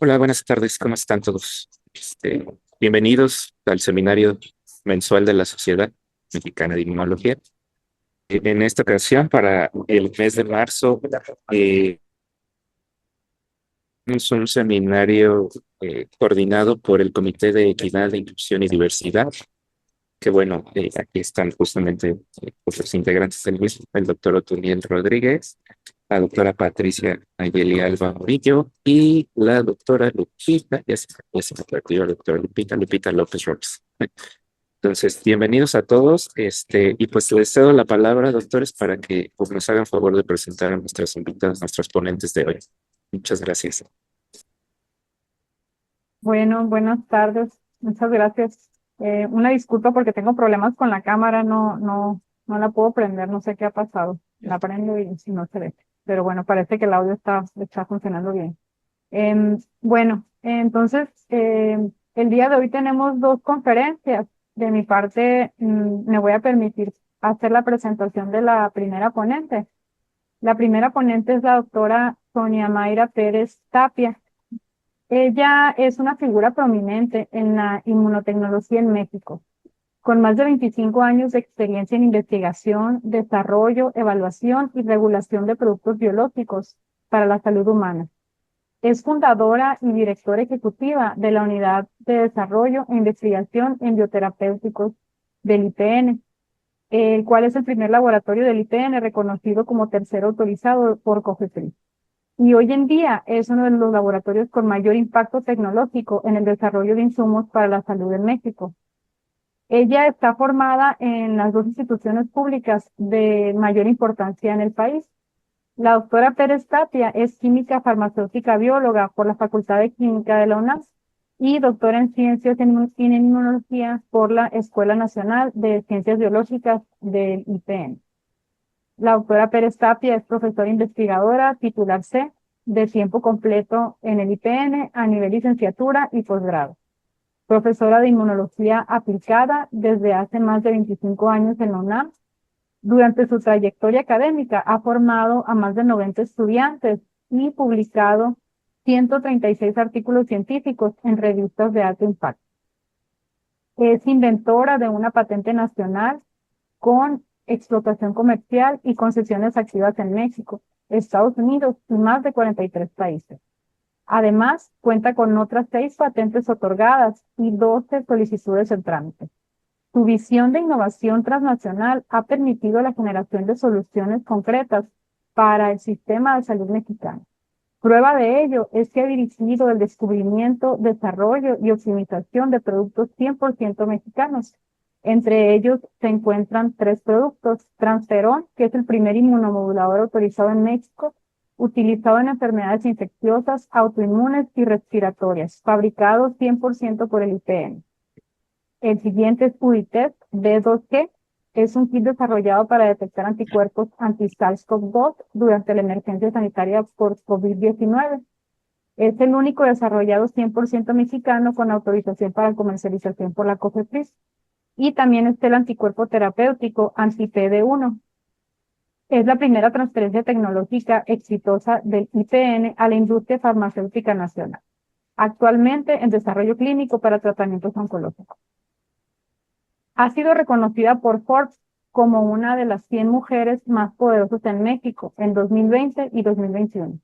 Hola, buenas tardes, ¿cómo están todos? Bienvenidos al seminario mensual de la Sociedad Mexicana de Inmunología. En esta ocasión, para el mes de marzo, es un seminario coordinado por el Comité de Equidad, Inclusión y Diversidad, que bueno, aquí están justamente pues, los integrantes del mismo, el doctor Otoniel Rodríguez, la doctora Patricia Ayeli Alba Murillo y la doctora Lupita, ya se me perdió la doctora Lupita López Robles. Entonces, bienvenidos a todos, y pues les cedo la palabra, doctores, para que pues, nos hagan favor de presentar a nuestros invitados, nuestros ponentes de hoy. Muchas gracias. Bueno, buenas tardes. Muchas gracias. Una disculpa porque tengo problemas con la cámara, no la puedo prender, no sé qué ha pasado. La prendo y si no se ve. Pero bueno, parece que el audio está funcionando bien. Bueno, entonces, el día de hoy tenemos dos conferencias. De mi parte, me voy a permitir hacer la presentación de la primera ponente. La primera ponente es la doctora Sonia Mayra Pérez Tapia. Ella es una figura prominente en la inmunotecnología en México, con más de 25 años de experiencia en investigación, desarrollo, evaluación y regulación de productos biológicos para la salud humana. Es fundadora y directora ejecutiva de la Unidad de Desarrollo e Investigación en Bioterapéuticos del IPN, el cual es el primer laboratorio del IPN reconocido como tercero autorizado por COFEPRIS. Y hoy en día es uno de los laboratorios con mayor impacto tecnológico en el desarrollo de insumos para la salud en México. Ella está formada en las dos instituciones públicas de mayor importancia en el país. La doctora Pérez Tapia es química farmacéutica bióloga por la Facultad de Química de la UNAM y doctora en ciencias en inmunología por la Escuela Nacional de Ciencias Biológicas del IPN. La doctora Pérez Tapia es profesora investigadora titular C de tiempo completo en el IPN a nivel licenciatura y posgrado. Profesora de inmunología aplicada desde hace más de 25 años en la UNAM. Durante su trayectoria académica ha formado a más de 90 estudiantes y publicado 136 artículos científicos en revistas de alto impacto. Es inventora de una patente nacional con explotación comercial y concesiones activas en México, Estados Unidos y más de 43 países. Además, cuenta con otras 6 patentes otorgadas y 12 solicitudes en trámite. Su visión de innovación transnacional ha permitido la generación de soluciones concretas para el sistema de salud mexicano. Prueba de ello es que ha dirigido el descubrimiento, desarrollo y optimización de productos 100% mexicanos. Entre ellos se encuentran 3 productos: Transferón, que es el primer inmunomodulador autorizado en México, utilizado en enfermedades infecciosas, autoinmunes y respiratorias, fabricado 100% por el IPN. El siguiente es Uditest B2G, es un kit desarrollado para detectar anticuerpos anti-SARS-CoV-2 durante la emergencia sanitaria por COVID-19. Es el único desarrollado 100% mexicano con autorización para comercialización por la COFEPRIS. Y también está el anticuerpo terapéutico anti-PD1. Es la primera transferencia tecnológica exitosa del IPN a la industria farmacéutica nacional, actualmente en desarrollo clínico para tratamientos oncológicos. Ha sido reconocida por Forbes como una de las 100 mujeres más poderosas en México en 2020 y 2021.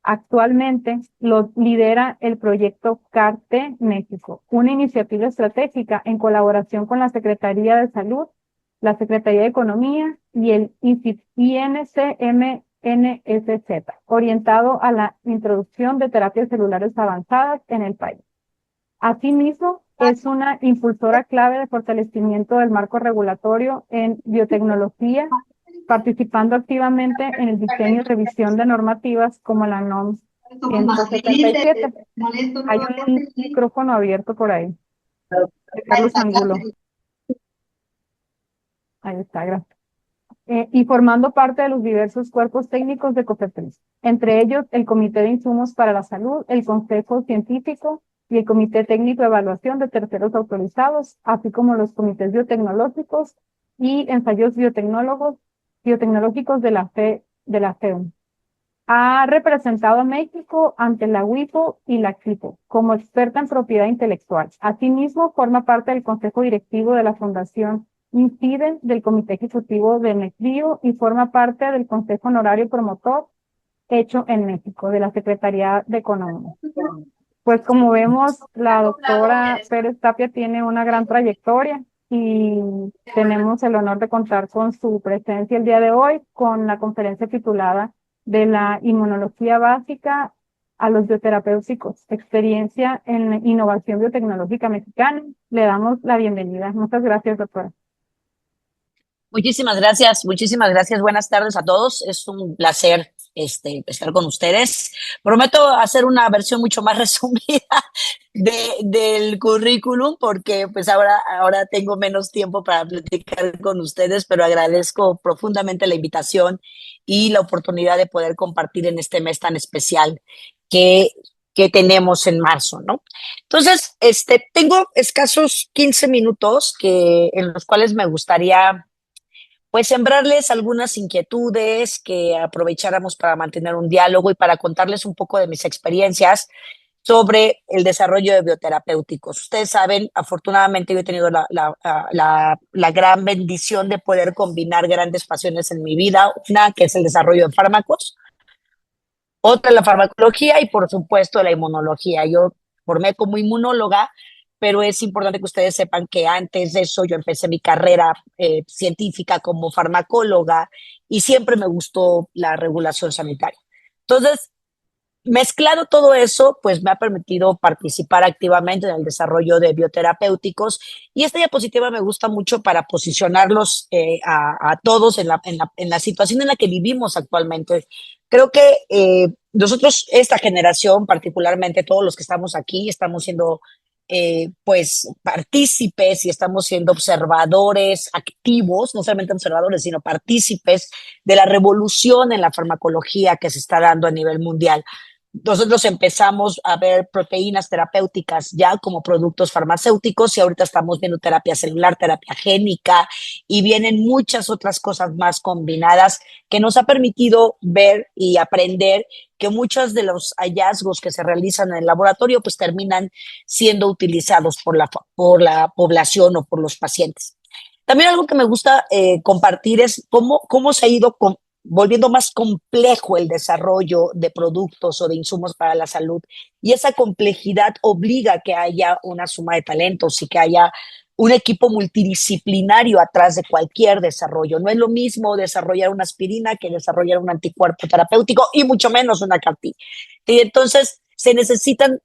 Actualmente lo lidera el proyecto CAR-T México, una iniciativa estratégica en colaboración con la Secretaría de Salud, la Secretaría de Economía y el INCMNSZ, orientado a la introducción de terapias celulares avanzadas en el país. Asimismo, es una impulsora clave de fortalecimiento del marco regulatorio en biotecnología, participando activamente en el diseño y revisión de normativas como la NOM 177. Hay un micrófono abierto por ahí, de Carlos Angulo. Ahí está, gracias. Y formando parte de los diversos cuerpos técnicos de COFEPRIS, entre ellos el Comité de Insumos para la Salud, el Consejo Científico y el Comité Técnico de Evaluación de Terceros Autorizados, así como los comités biotecnológicos y ensayos biotecnológicos de la FEUM. Ha representado a México ante la WIPO y la CIPO como experta en propiedad intelectual. Asimismo, forma parte del Consejo Directivo de la Fundación INCIDE, del Comité Ejecutivo de MECBIO y forma parte del Consejo Honorario Promotor Hecho en México, de la Secretaría de Economía. Pues como vemos, la doctora Pérez Tapia tiene una gran trayectoria y tenemos el honor de contar con su presencia el día de hoy con la conferencia titulada de la inmunología básica a los bioterapéuticos, experiencia en innovación biotecnológica mexicana. Le damos la bienvenida. Muchas gracias, doctora. Muchísimas gracias, muchísimas gracias. Buenas tardes a todos. Es un placer estar con ustedes. Prometo hacer una versión mucho más resumida del currículum porque pues ahora tengo menos tiempo para platicar con ustedes, pero agradezco profundamente la invitación y la oportunidad de poder compartir en este mes tan especial que, que tenemos en marzo, ¿no? Entonces, tengo escasos 15 minutos en los cuales me gustaría pues sembrarles algunas inquietudes que aprovecháramos para mantener un diálogo y para contarles un poco de mis experiencias sobre el desarrollo de bioterapéuticos. Ustedes saben, afortunadamente yo he tenido la gran bendición de poder combinar grandes pasiones en mi vida, una que es el desarrollo de fármacos, otra la farmacología y por supuesto la inmunología. Yo formé como inmunóloga, pero es importante que ustedes sepan que antes de eso yo empecé mi carrera científica como farmacóloga y siempre me gustó la regulación sanitaria. Entonces, mezclado todo eso, pues me ha permitido participar activamente en el desarrollo de bioterapéuticos y esta diapositiva me gusta mucho para posicionarlos a todos en la situación en la que vivimos actualmente. Creo que nosotros, esta generación, particularmente todos los que estamos aquí, estamos siendo pues partícipes y estamos siendo observadores activos, no solamente observadores, sino partícipes de la revolución en la farmacología que se está dando a nivel mundial. Nosotros empezamos a ver proteínas terapéuticas ya como productos farmacéuticos y ahorita estamos viendo terapia celular, terapia génica y vienen muchas otras cosas más combinadas que nos ha permitido ver y aprender que muchos de los hallazgos que se realizan en el laboratorio pues terminan siendo utilizados por la población o por los pacientes. También algo que me gusta compartir es cómo se ha ido volviendo más complejo el desarrollo de productos o de insumos para la salud. Y esa complejidad obliga a que haya una suma de talentos y que haya un equipo multidisciplinario atrás de cualquier desarrollo. No es lo mismo desarrollar una aspirina que desarrollar un anticuerpo terapéutico y mucho menos una CAR-T. Y entonces se necesitan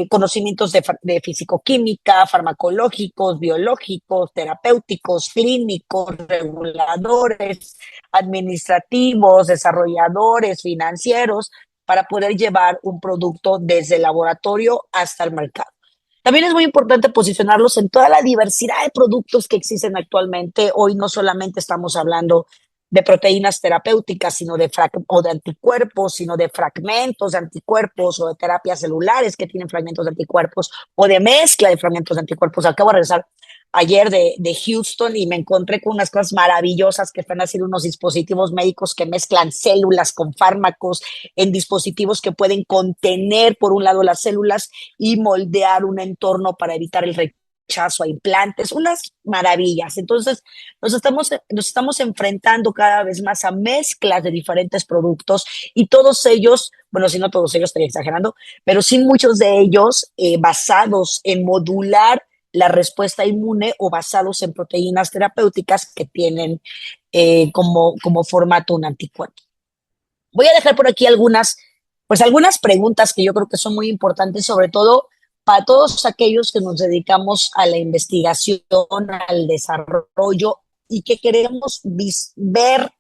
conocimientos de fisicoquímica, farmacológicos, biológicos, terapéuticos, clínicos, reguladores, administrativos, desarrolladores, financieros, para poder llevar un producto desde el laboratorio hasta el mercado. También es muy importante posicionarlos en toda la diversidad de productos que existen actualmente. Hoy no solamente estamos hablando de proteínas terapéuticas, o de anticuerpos, sino de fragmentos de anticuerpos o de terapias celulares que tienen fragmentos de anticuerpos o de mezcla de fragmentos de anticuerpos. Acabo de regresar ayer de Houston y me encontré con unas cosas maravillosas que están haciendo unos dispositivos médicos que mezclan células con fármacos en dispositivos que pueden contener por un lado las células y moldear un entorno para evitar el rechazo a implantes, unas maravillas. Entonces, nos estamos enfrentando cada vez más a mezclas de diferentes productos y todos ellos, bueno, si no todos ellos, estoy exagerando, pero sí muchos de ellos basados en modular la respuesta inmune o basados en proteínas terapéuticas que tienen como formato un anticuerpo. Voy a dejar por aquí algunas preguntas que yo creo que son muy importantes, sobre todo para todos aquellos que nos dedicamos a la investigación, al desarrollo y que queremos ver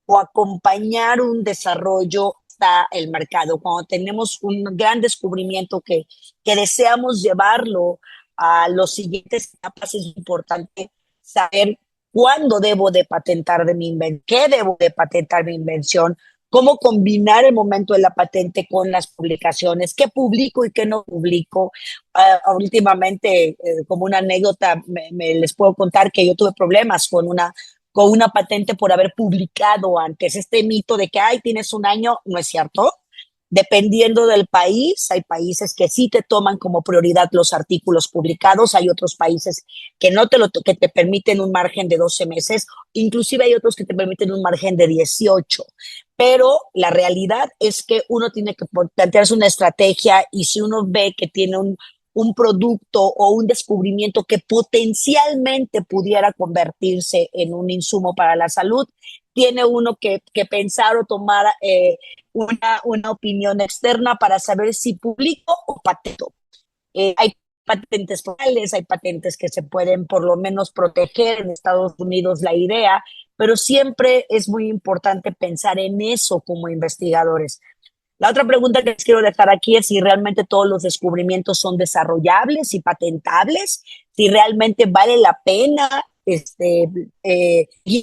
o acompañar un desarrollo hasta el mercado. Cuando tenemos un gran descubrimiento que deseamos llevarlo a los siguientes etapas, es importante saber cuándo debo de patentar de mi invención, qué debo de patentar mi invención, cómo combinar el momento de la patente con las publicaciones, qué publico y qué no publico. Últimamente, como una anécdota, les puedo contar que yo tuve problemas con una patente por haber publicado antes. Este mito de que, ay, tienes un año, no es cierto. Dependiendo del país, hay países que sí te toman como prioridad los artículos publicados, hay otros países que no te lo que te permiten un margen de 12 meses, inclusive hay otros que te permiten un margen de 18. Pero la realidad es que uno tiene que plantearse una estrategia y si uno ve que tiene un producto o un descubrimiento que potencialmente pudiera convertirse en un insumo para la salud, tiene uno que pensar o tomar una opinión externa para saber si publico o patento. Hay patentes formales, hay patentes que se pueden por lo menos proteger en Estados Unidos la idea, pero siempre es muy importante pensar en eso como investigadores. La otra pregunta que les quiero dejar aquí es si realmente todos los descubrimientos son desarrollables y patentables, si realmente vale la pena ir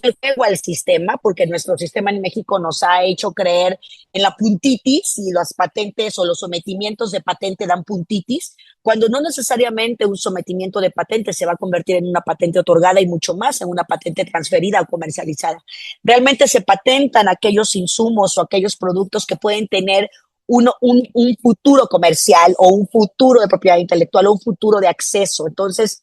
el juego al sistema, porque nuestro sistema en México nos ha hecho creer en la puntitis y las patentes o los sometimientos de patente dan puntitis, cuando no necesariamente un sometimiento de patente se va a convertir en una patente otorgada y mucho más en una patente transferida o comercializada. Realmente se patentan aquellos insumos o aquellos productos que pueden tener un futuro comercial o un futuro de propiedad intelectual o un futuro de acceso. Entonces,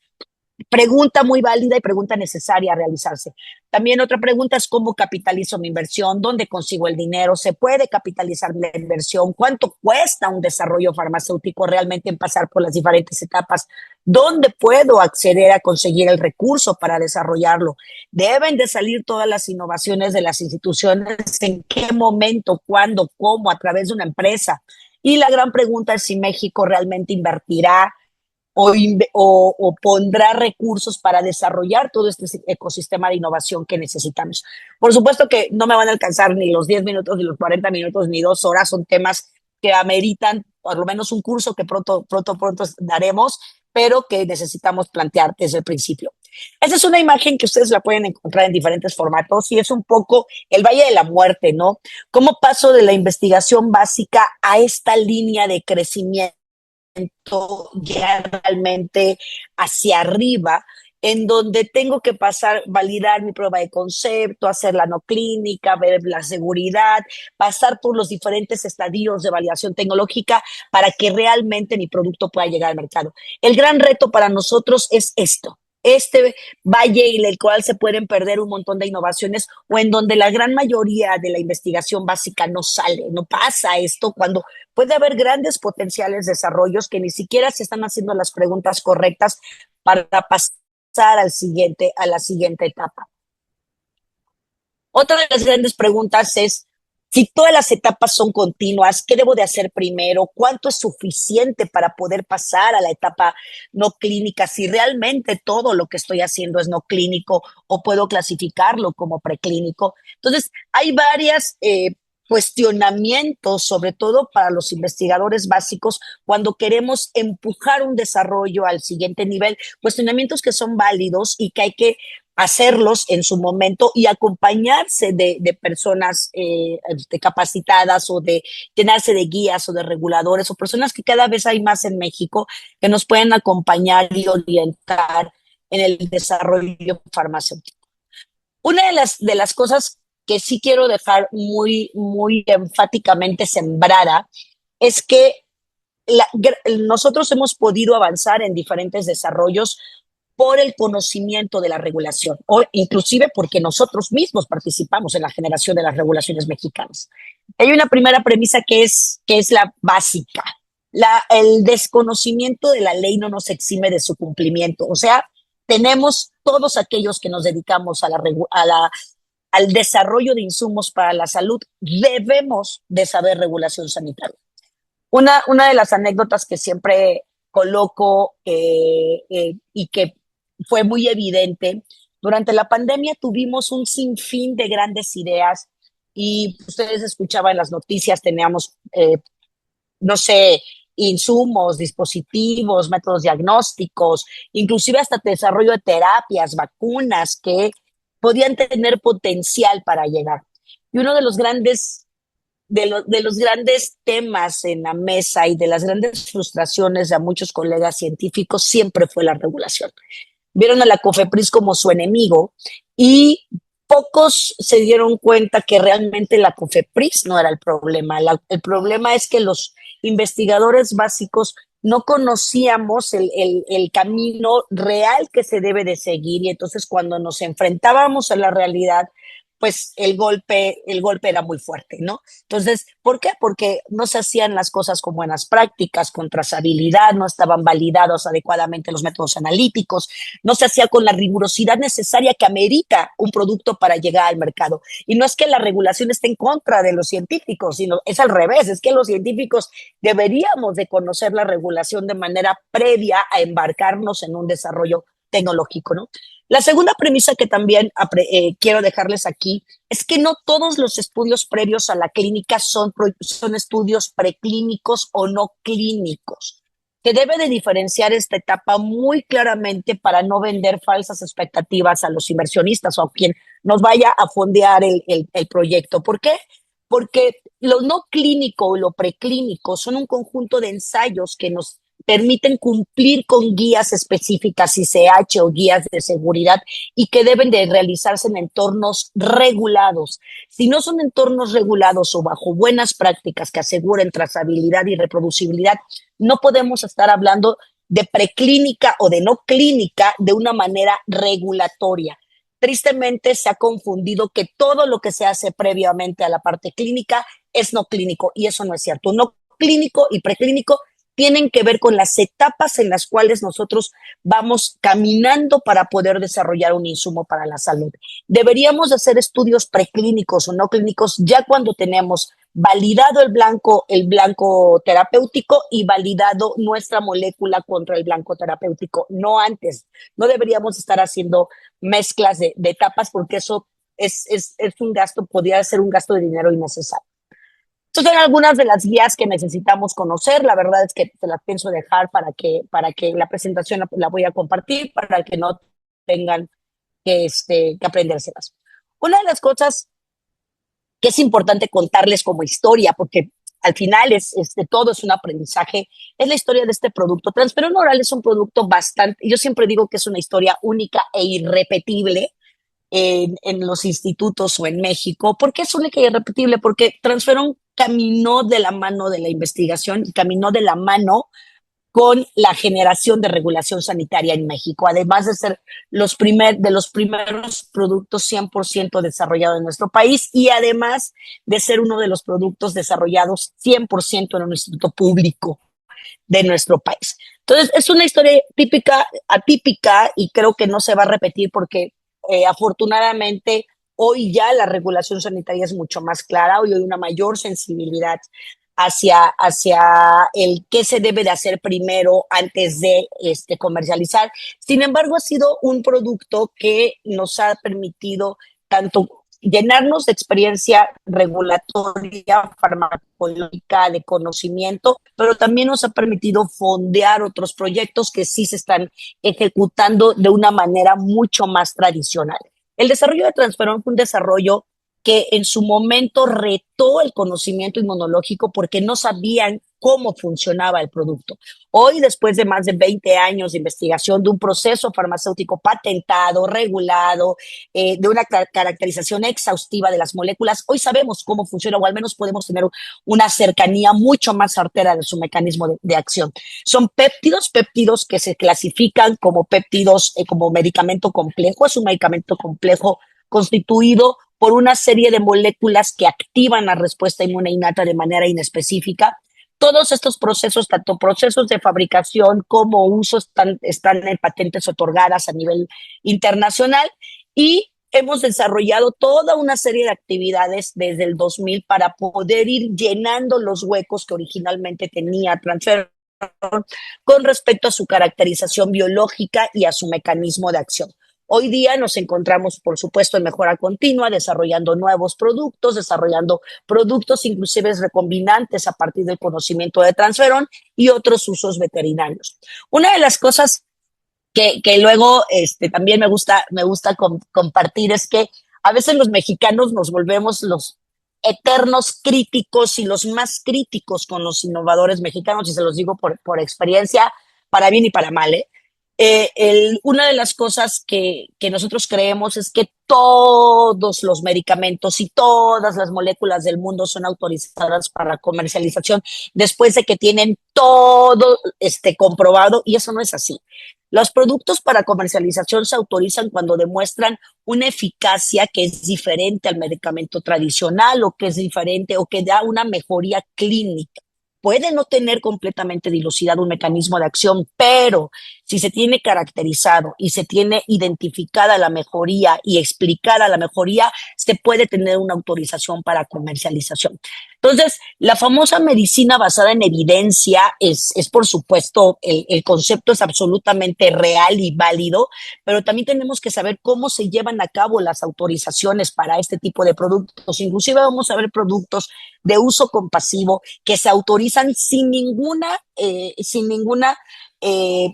pregunta muy válida y pregunta necesaria a realizarse. También otra pregunta es cómo capitalizo mi inversión, dónde consigo el dinero, se puede capitalizar la inversión, cuánto cuesta un desarrollo farmacéutico realmente en pasar por las diferentes etapas, dónde puedo acceder a conseguir el recurso para desarrollarlo. Deben de salir todas las innovaciones de las instituciones, en qué momento, cuándo, cómo, a través de una empresa. Y la gran pregunta es si México realmente invertirá o pondrá recursos para desarrollar todo este ecosistema de innovación que necesitamos. Por supuesto que no me van a alcanzar ni los 10 minutos, ni los 40 minutos, ni 2 horas, son temas que ameritan por lo menos un curso que pronto daremos, pero que necesitamos plantear desde el principio. Esa es una imagen que ustedes la pueden encontrar en diferentes formatos y es un poco el Valle de la Muerte, ¿no? ¿Cómo paso de la investigación básica a esta línea de crecimiento ya realmente hacia arriba, en donde tengo que pasar, validar mi prueba de concepto, hacer la no clínica, ver la seguridad, pasar por los diferentes estadios de validación tecnológica para que realmente mi producto pueda llegar al mercado. El gran reto para nosotros es esto, este valle en el cual se pueden perder un montón de innovaciones o en donde la gran mayoría de la investigación básica no sale, no pasa esto cuando puede haber grandes potenciales desarrollos que ni siquiera se están haciendo las preguntas correctas para pasar a la siguiente etapa. Otra de las grandes preguntas es, si todas las etapas son continuas, ¿qué debo de hacer primero? ¿Cuánto es suficiente para poder pasar a la etapa no clínica? Si realmente todo lo que estoy haciendo es no clínico o puedo clasificarlo como preclínico. Entonces, hay varias cuestionamientos, sobre todo para los investigadores básicos, cuando queremos empujar un desarrollo al siguiente nivel, cuestionamientos que son válidos y que hay que hacerlos en su momento y acompañarse de personas capacitadas o de llenarse de guías o de reguladores o personas que cada vez hay más en México que nos pueden acompañar y orientar en el desarrollo farmacéutico. Una de las cosas que sí quiero dejar muy enfáticamente sembrada es que nosotros hemos podido avanzar en diferentes desarrollos por el conocimiento de la regulación, o inclusive porque nosotros mismos participamos en la generación de las regulaciones mexicanas. Hay una primera premisa que es la básica. El desconocimiento de la ley no nos exime de su cumplimiento. O sea, tenemos todos aquellos que nos dedicamos al desarrollo de insumos para la salud, debemos de saber regulación sanitaria. Una de las anécdotas que siempre coloco y que fue muy evidente, durante la pandemia tuvimos un sinfín de grandes ideas y ustedes escuchaban en las noticias, teníamos, no sé, insumos, dispositivos, métodos diagnósticos, inclusive hasta desarrollo de terapias, vacunas que podían tener potencial para llegar. Y uno de los grandes temas en la mesa y de las grandes frustraciones de muchos colegas científicos siempre fue la regulación. Vieron a la COFEPRIS como su enemigo y pocos se dieron cuenta que realmente la COFEPRIS no era el problema. El problema es que los investigadores básicos no conocíamos el camino real que se debe de seguir y entonces cuando nos enfrentábamos a la realidad, pues el golpe era muy fuerte, ¿no? Entonces, ¿por qué? Porque no se hacían las cosas con buenas prácticas, con trazabilidad, no estaban validados adecuadamente los métodos analíticos, no se hacía con la rigurosidad necesaria que amerita un producto para llegar al mercado. Y no es que la regulación esté en contra de los científicos, sino es al revés, es que los científicos deberíamos de conocer la regulación de manera previa a embarcarnos en un desarrollo tecnológico, ¿no? La segunda premisa que también quiero dejarles aquí es que no todos los estudios previos a la clínica son estudios preclínicos o no clínicos. Se debe de diferenciar esta etapa muy claramente para no vender falsas expectativas a los inversionistas o a quien nos vaya a fondear el proyecto. ¿Por qué? Porque lo no clínico y lo preclínico son un conjunto de ensayos que nos permiten cumplir con guías específicas ICH o guías de seguridad y que deben de realizarse en entornos regulados. Si no son entornos regulados o bajo buenas prácticas que aseguren trazabilidad y reproducibilidad, no podemos estar hablando de preclínica o de no clínica de una manera regulatoria. Tristemente se ha confundido que todo lo que se hace previamente a la parte clínica es no clínico y eso no es cierto. No clínico y preclínico tienen que ver con las etapas en las cuales nosotros vamos caminando para poder desarrollar un insumo para la salud. Deberíamos hacer estudios preclínicos o no clínicos ya cuando tenemos validado el blanco terapéutico y validado nuestra molécula contra el blanco terapéutico, no antes. No deberíamos estar haciendo mezclas de etapas porque eso es un gasto, podría ser un gasto de dinero innecesario. Estas son algunas de las guías que necesitamos conocer. La verdad es que se las pienso dejar para que la presentación la voy a compartir, para que no tengan que aprendérselas. Una de las cosas que es importante contarles como historia, porque al final todo es un aprendizaje, es la historia de este producto. Transferón oral es un producto bastante, yo siempre digo que es una historia única e irrepetible en los institutos o en México. ¿Por qué es única y irrepetible? Porque Transferón caminó de la mano de la investigación y caminó de la mano con la generación de regulación sanitaria en México, además de ser de los primeros productos 100% desarrollados en nuestro país y además de ser uno de los productos desarrollados 100% en un instituto público de nuestro país. Entonces, es una historia típica, atípica y creo que no se va a repetir porque afortunadamente hoy ya la regulación sanitaria es mucho más clara, hoy hay una mayor sensibilidad hacia el qué se debe de hacer primero antes de comercializar. Sin embargo, ha sido un producto que nos ha permitido tanto llenarnos de experiencia regulatoria, farmacológica, de conocimiento, pero también nos ha permitido fondear otros proyectos que sí se están ejecutando de una manera mucho más tradicional. El desarrollo de Transferón fue un desarrollo que en su momento retó el conocimiento inmunológico porque no sabían cómo funcionaba el producto. Hoy, después de más de 20 años de investigación de un proceso farmacéutico patentado, regulado, de una caracterización exhaustiva de las moléculas, hoy sabemos cómo funciona o al menos podemos tener una cercanía mucho más certera de su mecanismo de acción. Son péptidos que se clasifican como péptidos, como medicamento complejo. Es un medicamento complejo constituido por una serie de moléculas que activan la respuesta inmune innata de manera inespecífica. Todos estos procesos, tanto procesos de fabricación como uso, están en patentes otorgadas a nivel internacional y hemos desarrollado toda una serie de actividades desde el 2000 para poder ir llenando los huecos que originalmente tenía Transferón con respecto a su caracterización biológica y a su mecanismo de acción. Hoy día nos encontramos, por supuesto, en mejora continua, desarrollando nuevos productos, desarrollando productos inclusive recombinantes a partir del conocimiento de Transferón y otros usos veterinarios. Una de las cosas que luego también me gusta compartir es que a veces los mexicanos nos volvemos los eternos críticos y los más críticos con los innovadores mexicanos, y se los digo por experiencia, para bien y para mal, ¿eh? una de las cosas que nosotros creemos es que todos los medicamentos y todas las moléculas del mundo son autorizadas para comercialización después de que tienen todo comprobado, y eso no es así. Los productos para comercialización se autorizan cuando demuestran una eficacia que es diferente al medicamento tradicional, o que es diferente o que da una mejoría clínica. Puede no tener completamente dilucidado un mecanismo de acción, pero si se tiene caracterizado y se tiene identificada la mejoría y explicada la mejoría, se puede tener una autorización para comercialización. Entonces, la famosa medicina basada en evidencia es por supuesto, el concepto es absolutamente real y válido, pero también tenemos que saber cómo se llevan a cabo las autorizaciones para este tipo de productos. Inclusive vamos a ver productos de uso compasivo que se autorizan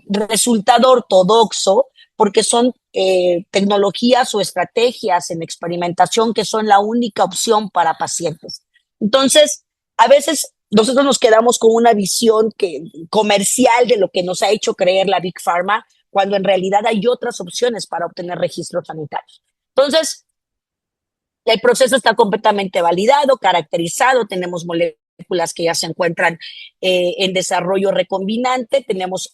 resultado ortodoxo, porque son tecnologías o estrategias en experimentación que son la única opción para pacientes. Entonces, a veces nosotros nos quedamos con una visión comercial de lo que nos ha hecho creer la Big Pharma, cuando en realidad hay otras opciones para obtener registros sanitarios. Entonces, el proceso está completamente validado, caracterizado, tenemos moléculas que ya se encuentran en desarrollo recombinante, tenemos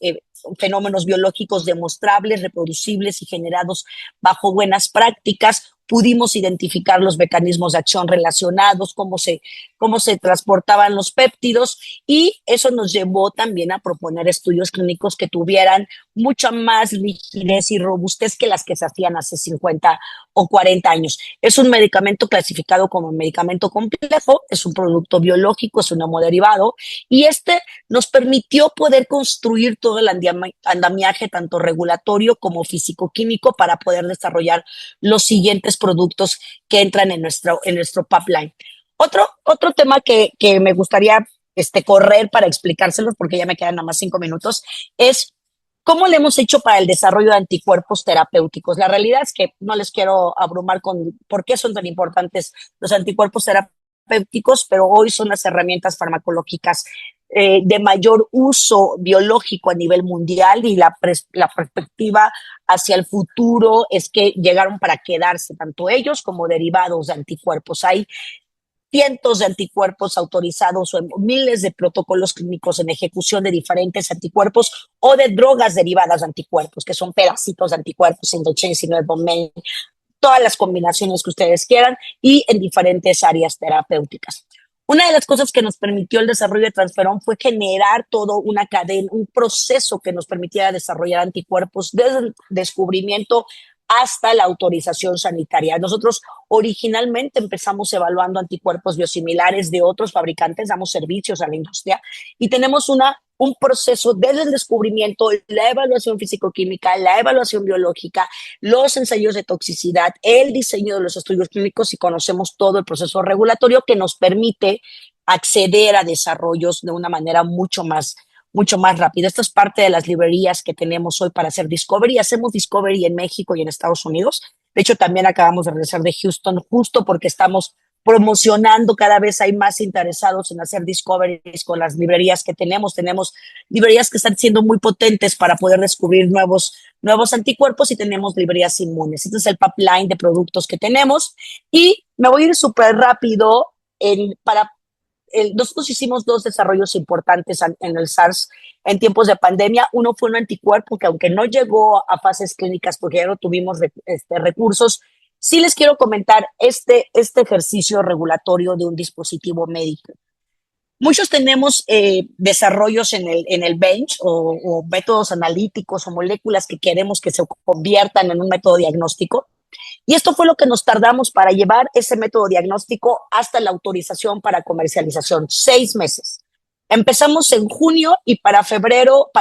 fenómenos biológicos demostrables, reproducibles y generados bajo buenas prácticas. Pudimos identificar los mecanismos de acción relacionados, cómo se transportaban los péptidos, y eso nos llevó también a proponer estudios clínicos que tuvieran mucha más rigidez y robustez que las que se hacían hace 50 o 40 años. Es un medicamento clasificado como medicamento complejo, es un producto biológico, es un hemoderivado, y nos permitió poder construir todo el andamiaje, tanto regulatorio como físico-químico, para poder desarrollar los siguientes productos que entran en nuestro pipeline. Otro tema que me gustaría correr para explicárselos, porque ya me quedan nada más 5 minutos, es cómo le hemos hecho para el desarrollo de anticuerpos terapéuticos. La realidad es que no les quiero abrumar con por qué son tan importantes los anticuerpos terapéuticos, pero hoy son las herramientas farmacológicas de mayor uso biológico a nivel mundial, y la perspectiva hacia el futuro es que llegaron para quedarse, tanto ellos como derivados de anticuerpos. Hay cientos de anticuerpos autorizados o miles de protocolos clínicos en ejecución de diferentes anticuerpos o de drogas derivadas de anticuerpos, que son pedacitos de anticuerpos, Indochine, Domain, todas las combinaciones que ustedes quieran, y en diferentes áreas terapéuticas. Una de las cosas que nos permitió el desarrollo de Transferón fue generar todo una cadena, un proceso que nos permitiera desarrollar anticuerpos desde el descubrimiento hasta la autorización sanitaria. Nosotros originalmente empezamos evaluando anticuerpos biosimilares de otros fabricantes, damos servicios a la industria, y tenemos un proceso desde el descubrimiento, la evaluación físico-química, la evaluación biológica, los ensayos de toxicidad, el diseño de los estudios clínicos, y conocemos todo el proceso regulatorio que nos permite acceder a desarrollos de una manera mucho más rápida. Esto es parte de las librerías que tenemos hoy para hacer discovery. Hacemos discovery en México y en Estados Unidos. De hecho, también acabamos de regresar de Houston, justo porque estamos promocionando, cada vez hay más interesados en hacer discoveries con las librerías que tenemos. Tenemos librerías que están siendo muy potentes para poder descubrir nuevos anticuerpos, y tenemos librerías inmunes. Este es el pipeline de productos que tenemos, y me voy a ir súper rápido nosotros hicimos 2 desarrollos importantes en el SARS en tiempos de pandemia. Uno fue un anticuerpo que, aunque no llegó a fases clínicas porque ya no tuvimos recursos, sí les quiero comentar este ejercicio regulatorio de un dispositivo médico. Muchos tenemos desarrollos en el bench, o métodos analíticos o moléculas que queremos que se conviertan en un método diagnóstico. Y esto fue lo que nos tardamos para llevar ese método diagnóstico hasta la autorización para comercialización, 6 meses. Empezamos en junio, y para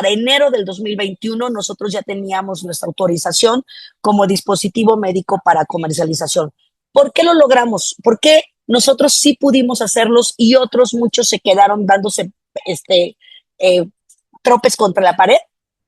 enero del 2021, nosotros ya teníamos nuestra autorización como dispositivo médico para comercialización. ¿Por qué lo logramos? Porque nosotros sí pudimos hacerlos, y otros muchos se quedaron dándose tropes contra la pared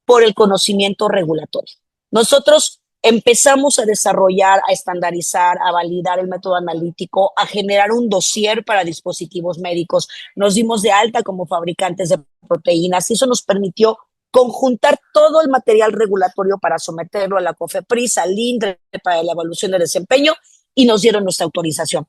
por el conocimiento regulatorio. Nosotros empezamos a desarrollar, a estandarizar, a validar el método analítico, a generar un dossier para dispositivos médicos. Nos dimos de alta como fabricantes de proteínas, y eso nos permitió conjuntar todo el material regulatorio para someterlo a la COFEPRIS, al INDRE para la evaluación de desempeño y nos dieron nuestra autorización.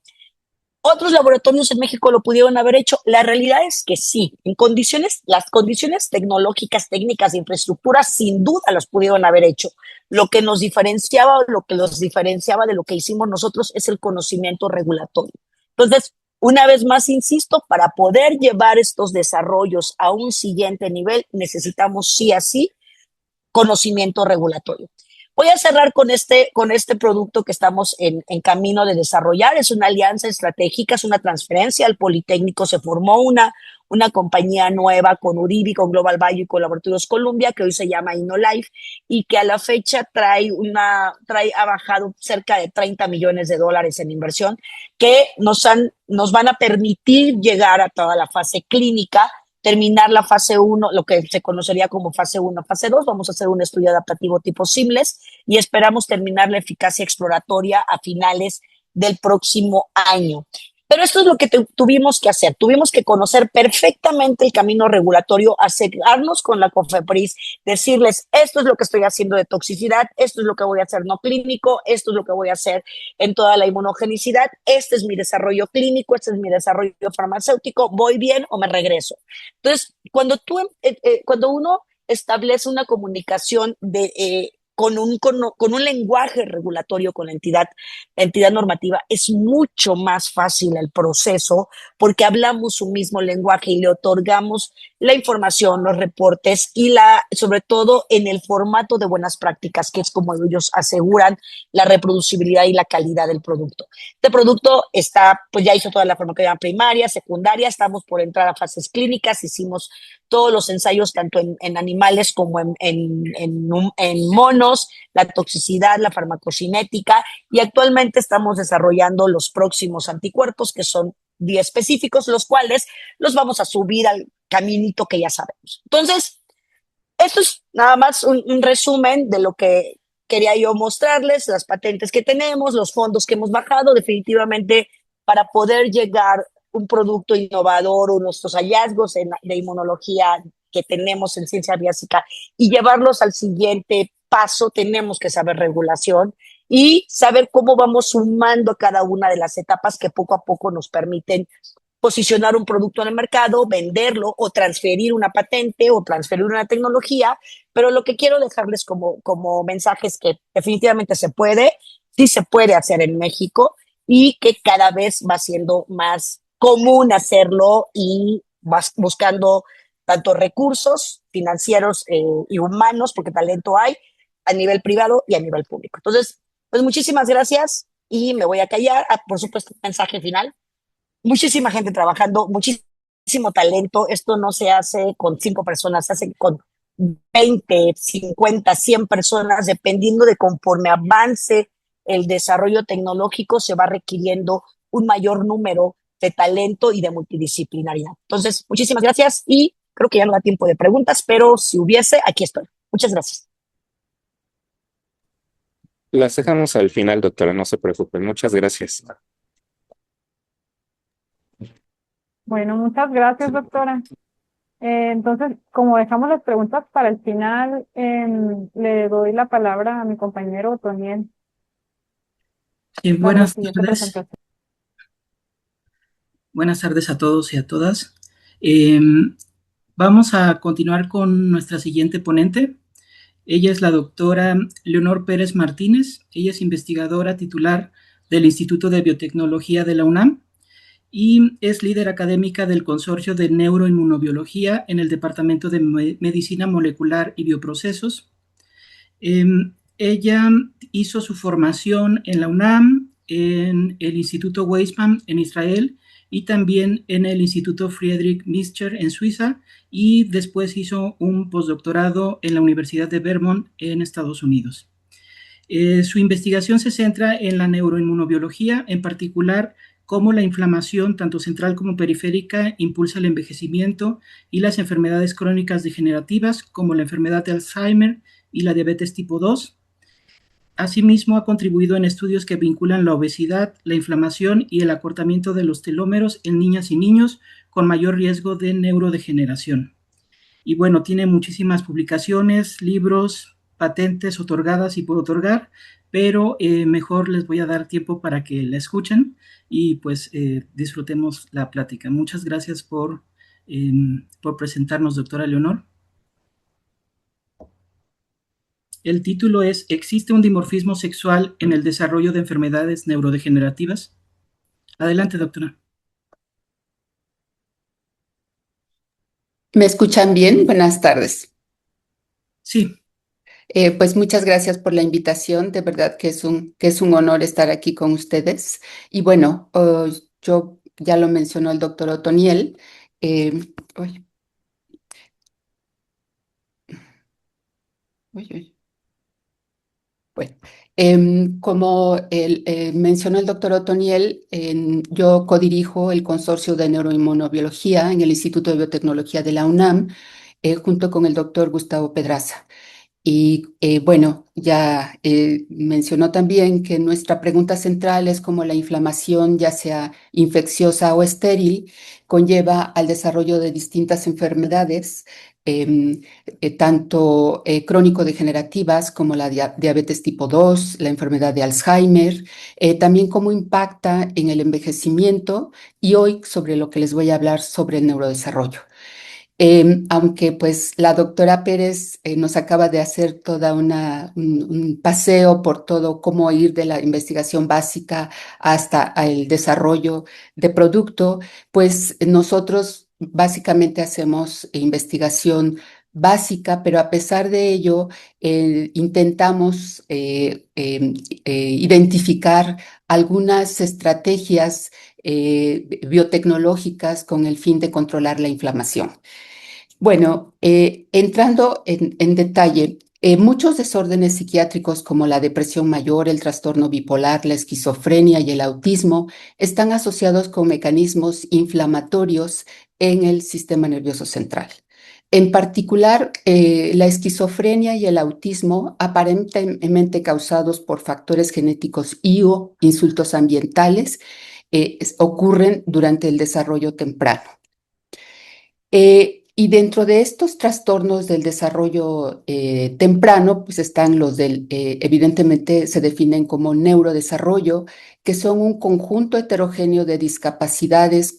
Otros laboratorios en México lo pudieron haber hecho. La realidad es que sí, en condiciones, las condiciones tecnológicas, técnicas de infraestructura, sin duda los pudieron haber hecho. Lo que nos diferenciaba o lo que los diferenciaba de lo que hicimos nosotros es el conocimiento regulatorio. Entonces, una vez más, insisto, para poder llevar estos desarrollos a un siguiente nivel, necesitamos sí a sí conocimiento regulatorio. Voy a cerrar con este producto que estamos en camino de desarrollar. Es una alianza estratégica, es una transferencia. Al Politécnico se formó una compañía nueva con Uribi, con Global Bio y con Laboratorios Columbia, que hoy se llama InnoLife, y que a la fecha ha bajado cerca de $30 millones en inversión, que nos van a permitir llegar a toda la fase clínica, terminar la fase 1, lo que se conocería como fase 1, fase 2. Vamos a hacer un estudio adaptativo tipo Seamless y esperamos terminar la eficacia exploratoria a finales del próximo año. Pero esto es lo que tuvimos que hacer. Tuvimos que conocer perfectamente el camino regulatorio, acercarnos con la COFEPRIS, decirles, esto es lo que estoy haciendo de toxicidad, esto es lo que voy a hacer no clínico, esto es lo que voy a hacer en toda la inmunogenicidad, este es mi desarrollo clínico, este es mi desarrollo farmacéutico, ¿voy bien o me regreso? Entonces, cuando uno establece una comunicación con un lenguaje regulatorio con la entidad normativa, es mucho más fácil el proceso porque hablamos un mismo lenguaje y le otorgamos la información, los reportes y sobre todo en el formato de buenas prácticas, que es como ellos aseguran la reproducibilidad y la calidad del producto. Este producto pues ya hizo toda la farmacovigilancia primaria, secundaria, estamos por entrar a fases clínicas, hicimos todos los ensayos tanto en animales como en monos, la toxicidad, la farmacocinética, y actualmente estamos desarrollando los próximos anticuerpos, que son 10 específicos, los cuales los vamos a subir al caminito que ya sabemos. Entonces, esto es nada más un resumen de lo que quería yo mostrarles, las patentes que tenemos, los fondos que hemos bajado, definitivamente para poder llegar un producto innovador o nuestros hallazgos de inmunología que tenemos en ciencia básica y llevarlos al siguiente paso, tenemos que saber regulación y saber cómo vamos sumando cada una de las etapas que poco a poco nos permiten posicionar un producto en el mercado, venderlo o transferir una patente o transferir una tecnología, pero lo que quiero dejarles como mensaje es que definitivamente sí se puede hacer en México y que cada vez va siendo más común hacerlo y vas buscando tanto recursos financieros y humanos, porque talento hay, a nivel privado y a nivel público. Entonces, pues muchísimas gracias y me voy a callar. Por supuesto, mensaje final. Muchísima gente trabajando, muchísimo talento. Esto no se hace con 5 personas, se hace con 20, 50, 100 personas, dependiendo de conforme avance el desarrollo tecnológico, se va requiriendo un mayor número de talento y de multidisciplinaridad. Entonces, muchísimas gracias y creo que ya no da tiempo de preguntas, pero si hubiese, aquí estoy. Muchas gracias. Las dejamos al final, doctora, no se preocupen. Muchas gracias. Bueno, muchas gracias, doctora. Entonces, como dejamos las preguntas para el final, le doy la palabra a mi compañero Otoniel para la Buenas siguiente tardes. presentación. Buenas tardes a todos y a todas. Vamos a continuar con nuestra siguiente ponente. Ella es la doctora Leonor Pérez Martínez. Ella es investigadora titular del Instituto de Biotecnología de la UNAM y es líder académica del Consorcio de Neuroinmunobiología en el Departamento de Medicina Molecular y Bioprocesos. Ella hizo su formación en la UNAM, en el Instituto Weizmann en Israel y también en el Instituto Friedrich Nietzsche en Suiza, y después hizo un postdoctorado en la Universidad de Vermont en Estados Unidos. Su investigación se centra en la neuroinmunobiología, en particular cómo la inflamación, tanto central como periférica, impulsa el envejecimiento y las enfermedades crónicas degenerativas, como la enfermedad de Alzheimer y la diabetes tipo 2. Asimismo, ha contribuido en estudios que vinculan la obesidad, la inflamación y el acortamiento de los telómeros en niñas y niños con mayor riesgo de neurodegeneración. Y bueno, tiene muchísimas publicaciones, libros, patentes otorgadas y por otorgar, pero mejor les voy a dar tiempo para que la escuchen y pues disfrutemos la plática. Muchas gracias por presentarnos, doctora Leonor. El título es ¿Existe un dimorfismo sexual en el desarrollo de enfermedades neurodegenerativas? Adelante, doctora. ¿Me escuchan bien? Buenas tardes. Sí. Pues muchas gracias por la invitación. De verdad que es un honor estar aquí con ustedes. Y bueno, yo ya lo mencionó el doctor Otoniel. Uy, uy, uy. Bueno, como mencionó el doctor Otoniel, yo codirijo el Consorcio de Neuroinmunobiología en el Instituto de Biotecnología de la UNAM, junto con el doctor Gustavo Pedraza. Y bueno, ya mencionó también que nuestra pregunta central es cómo la inflamación, ya sea infecciosa o estéril, conlleva al desarrollo de distintas enfermedades, tanto crónico-degenerativas como la diabetes tipo 2, la enfermedad de Alzheimer, también cómo impacta en el envejecimiento y hoy sobre lo que les voy a hablar sobre el neurodesarrollo. Aunque pues la doctora Pérez nos acaba de hacer toda un paseo por todo cómo ir de la investigación básica hasta el desarrollo de producto, pues nosotros básicamente hacemos investigación básica, pero a pesar de ello intentamos identificar algunas estrategias biotecnológicas con el fin de controlar la inflamación. Bueno, entrando en detalle, muchos desórdenes psiquiátricos como la depresión mayor, el trastorno bipolar, la esquizofrenia y el autismo están asociados con mecanismos inflamatorios en el sistema nervioso central. En particular, la esquizofrenia y el autismo, aparentemente causados por factores genéticos y o insultos ambientales, ocurren durante el desarrollo temprano. Y dentro de estos trastornos del desarrollo temprano, pues están los evidentemente se definen como neurodesarrollo, que son un conjunto heterogéneo de discapacidades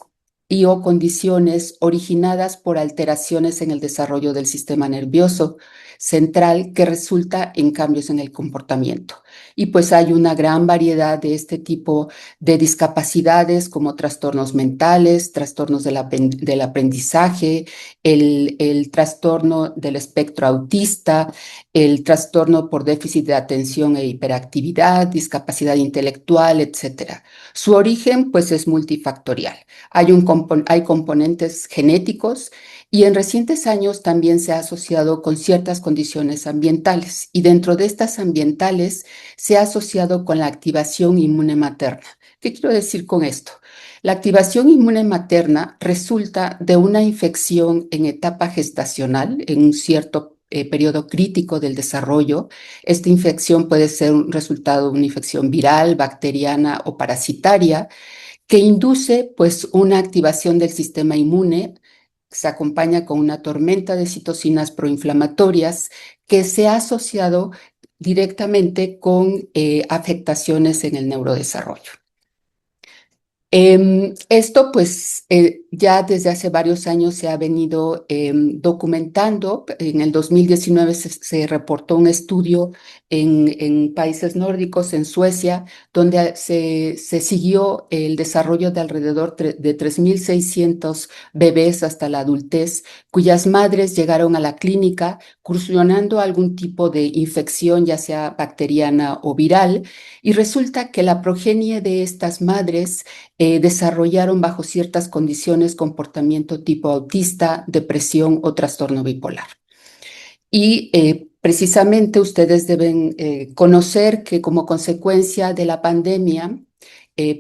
y o condiciones originadas por alteraciones en el desarrollo del sistema nervioso central que resulta en cambios en el comportamiento. Y pues hay una gran variedad de este tipo de discapacidades como trastornos mentales, trastornos del aprendizaje, el trastorno del espectro autista, el trastorno por déficit de atención e hiperactividad, discapacidad intelectual, etcétera. Su origen, pues, es multifactorial. Hay componentes genéticos y en recientes años también se ha asociado con ciertas condiciones ambientales. Y dentro de estas ambientales se ha asociado con la activación inmune materna. ¿Qué quiero decir con esto? La activación inmune materna resulta de una infección en etapa gestacional, en un cierto periodo crítico del desarrollo. Esta infección puede ser un resultado de una infección viral, bacteriana o parasitaria, que induce pues una activación del sistema inmune. Se acompaña con una tormenta de citocinas proinflamatorias que se ha asociado directamente con afectaciones en el neurodesarrollo. Esto pues ya desde hace varios años se ha venido documentando. En el 2019 se reportó un estudio en países nórdicos, en Suecia, donde se siguió el desarrollo de alrededor de 3.600 bebés hasta la adultez, cuyas madres llegaron a la clínica cursionando algún tipo de infección, ya sea bacteriana o viral, y resulta que la progenie de estas madres desarrollaron bajo ciertas condiciones comportamiento tipo autista, depresión o trastorno bipolar. Y precisamente ustedes deben conocer que como consecuencia de la pandemia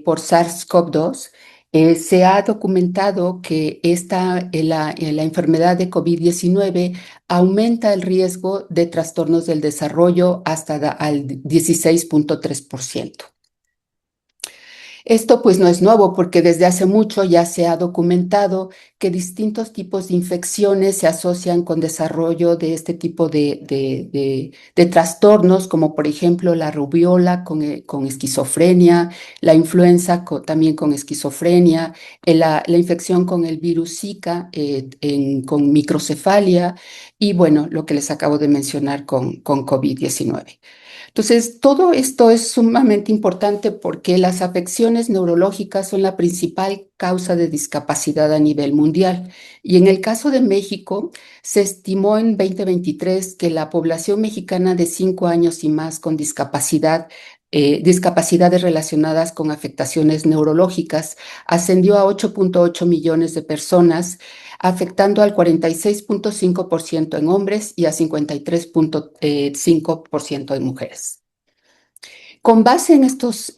por SARS-CoV-2, se ha documentado que la enfermedad de COVID-19 aumenta el riesgo de trastornos del desarrollo hasta al 16.3%. Esto pues no es nuevo porque desde hace mucho ya se ha documentado que distintos tipos de infecciones se asocian con desarrollo de este tipo de trastornos, como por ejemplo la rubiola con esquizofrenia, la influenza también con esquizofrenia, la infección con el virus Zika con microcefalia y bueno, lo que les acabo de mencionar con COVID-19. Entonces, todo esto es sumamente importante porque las afecciones neurológicas son la principal causa de discapacidad a nivel mundial. Y en el caso de México, se estimó en 2023 que la población mexicana de 5 años y más con discapacidades relacionadas con afectaciones neurológicas, ascendió a 8.8 millones de personas, afectando al 46.5% en hombres y a 53.5% en mujeres. Con base en estos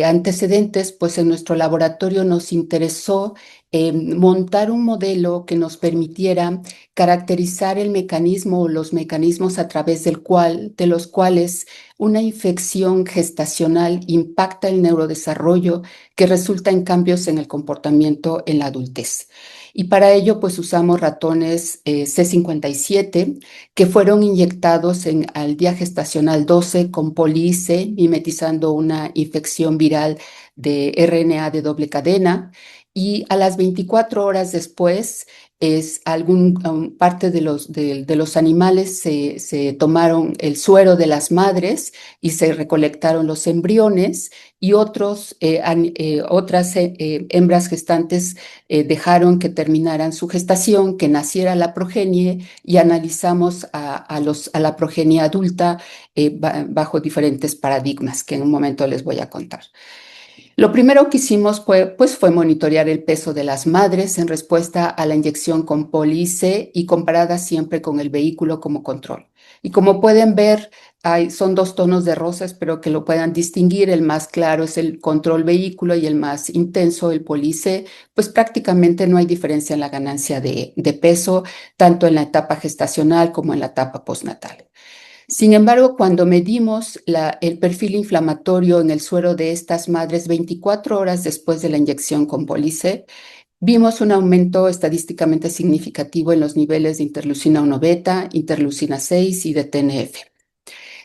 antecedentes, pues en nuestro laboratorio nos interesó montar un modelo que nos permitiera caracterizar el mecanismo o los mecanismos a través de los cuales una infección gestacional impacta el neurodesarrollo que resulta en cambios en el comportamiento en la adultez. Y para ello, pues usamos ratones C57 que fueron inyectados al día gestacional 12 con poli-IC, mimetizando una infección viral de RNA de doble cadena. Y a las 24 horas después, parte de los animales se tomaron el suero de las madres y se recolectaron los embriones y otras hembras gestantes dejaron que terminaran su gestación, que naciera la progenie y analizamos a la progenie adulta bajo diferentes paradigmas que en un momento les voy a contar. Lo primero que hicimos fue monitorear el peso de las madres en respuesta a la inyección con poli-IC y comparada siempre con el vehículo como control. Y como pueden ver, son dos tonos de rosa, espero que lo puedan distinguir. El más claro es el control vehículo y el más intenso, el poli-IC. Pues prácticamente no hay diferencia en la ganancia de peso, tanto en la etapa gestacional como en la etapa postnatal. Sin embargo, cuando medimos el perfil inflamatorio en el suero de estas madres 24 horas después de la inyección con poli-IC, vimos un aumento estadísticamente significativo en los niveles de interleucina 1 beta, interleucina 6 y de TNF.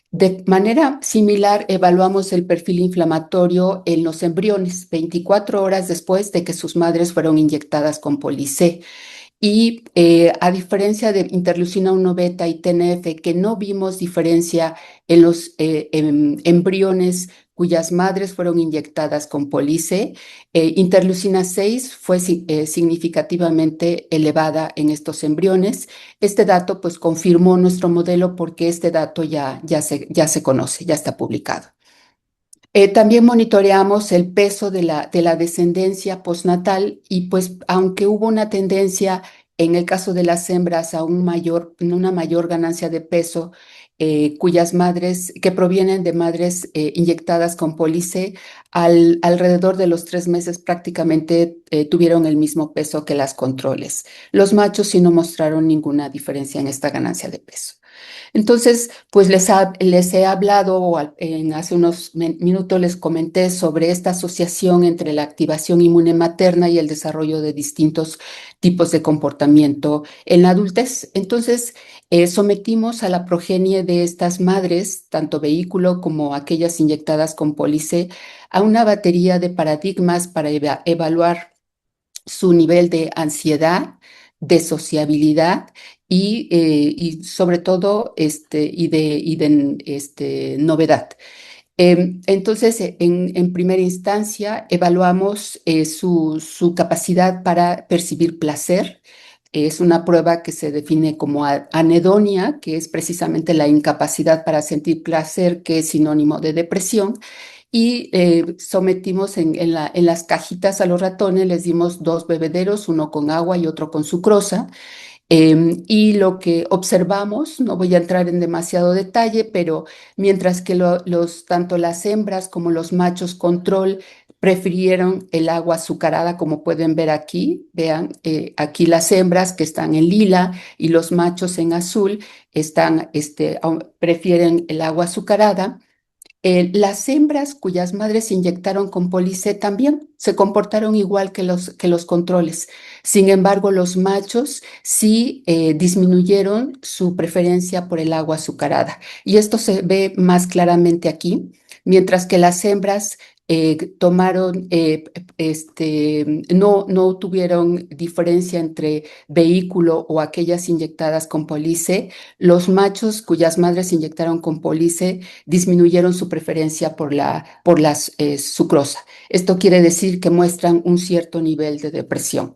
De manera similar, evaluamos el perfil inflamatorio en los embriones 24 horas después de que sus madres fueron inyectadas con poli-IC. Y a diferencia de interleucina 1 beta y TNF, que no vimos diferencia en los embriones cuyas madres fueron inyectadas con poli-IC, interleucina 6 fue significativamente elevada en estos embriones. Este dato pues confirmó nuestro modelo porque este dato ya se conoce, ya está publicado. También monitoreamos el peso de la descendencia postnatal y pues aunque hubo una tendencia en el caso de las hembras a una mayor ganancia de peso, cuyas madres, que provienen de madres inyectadas con poli-IC, alrededor de los 3 meses prácticamente tuvieron el mismo peso que las controles. Los machos sí no mostraron ninguna diferencia en esta ganancia de peso. Entonces, pues les he hablado, hace unos minutos les comenté sobre esta asociación entre la activación inmune materna y el desarrollo de distintos tipos de comportamiento en la adultez. Entonces, sometimos a la progenie de estas madres, tanto vehículo como aquellas inyectadas con poli-IC, a una batería de paradigmas para evaluar su nivel de ansiedad, de sociabilidad y sobre todo novedad. Entonces, en primera instancia, evaluamos su capacidad para percibir placer. Es una prueba que se define como anedonia, que es precisamente la incapacidad para sentir placer, que es sinónimo de depresión. Y sometimos en las cajitas a los ratones, les dimos 2 bebederos, uno con agua y otro con sucrosa. Y lo que observamos, no voy a entrar en demasiado detalle, pero mientras que tanto las hembras como los machos control prefirieron el agua azucarada, como pueden ver aquí, vean, aquí las hembras que están en lila y los machos en azul prefieren el agua azucarada. Las hembras cuyas madres inyectaron con Poli-C también se comportaron igual que los controles. Sin embargo, los machos sí disminuyeron su preferencia por el agua azucarada. Y esto se ve más claramente aquí, mientras que las hembras no tuvieron diferencia entre vehículo o aquellas inyectadas con Poli-C. Los machos cuyas madres inyectaron con Poli-C disminuyeron su preferencia por la sucrosa. Esto quiere decir que muestran un cierto nivel de depresión.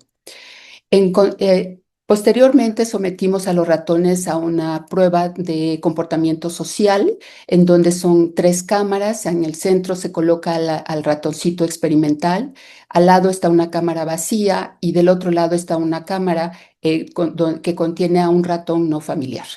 Posteriormente sometimos a los ratones a una prueba de comportamiento social, en donde son 3 cámaras. En el centro se coloca al ratoncito experimental, al lado está una cámara vacía y del otro lado está una cámara que contiene a un ratón no familiar.